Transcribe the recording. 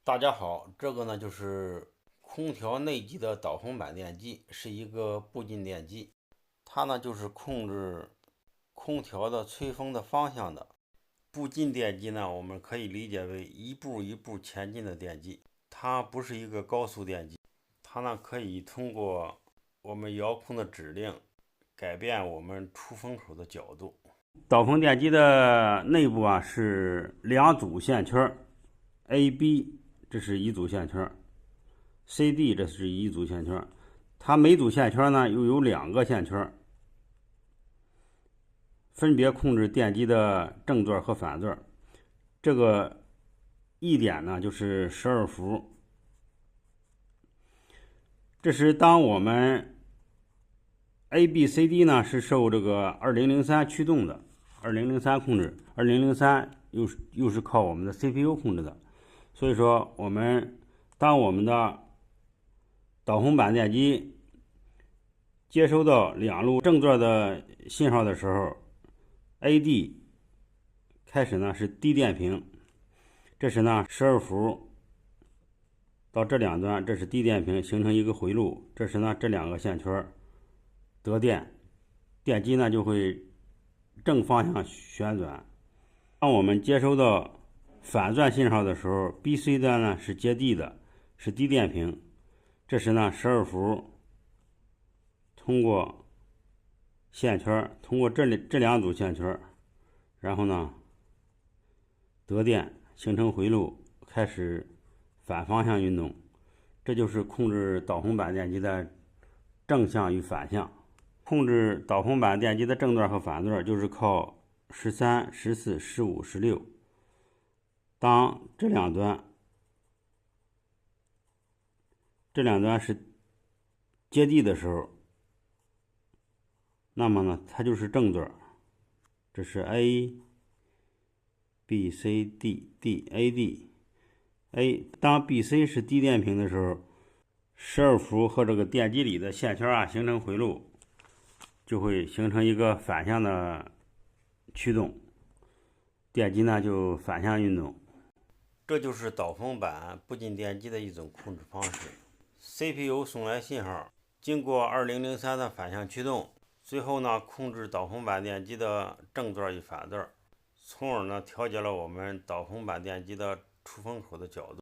大家好，这个呢就是空调内机的导风板电机，是一个步进电机，它呢就是控制空调的吹风的方向的。步进电机呢，我们可以理解为一步一步前进的电机，它不是一个高速电机，它呢可以通过我们遥控的指令改变我们出风口的角度。导风电机的内部啊是两组线圈，A、B 这是一组线圈，CD 这是一组线圈，它每组线圈呢又有两个线圈，分别控制电机的正座和反座。这个一点呢就是12伏。这是当我们 A、B、C、D 呢是受这个2003驱动的，2003控制，2003又是靠我们的 CPU 控制的。所以说，当我们的导风板电机接收到两路正座的信号的时候，AD 开始呢是低电平，这时呢12伏到这两端，这是低电平，形成一个回路。这时呢这两个线圈得电，电机呢就会正方向旋转。当我们接收到反转信号的时候，BC 端呢是接地的，是低电平。这时呢12伏通过线圈，通过这两组线圈，然后呢得电，形成回路，开始反方向运动。这就是控制导风板电机的正向与反向。控制导风板电机的正座和反座就是靠13、14、15、16。当这两端是接地的时候，那么呢它就是正座。这是 A、B、C、D、D、A、D。A 当 BC 是低电平的时候，12伏和这个电机里的线圈啊形成回路，就会形成一个反向的驱动，电机呢就反向运动。这就是导风板步进电机的一种控制方式。CPU 送来信号，经过2003的反向驱动，最后呢控制导风板电机的正座与反座，从而呢调节了我们导风板电机的出风口的角度。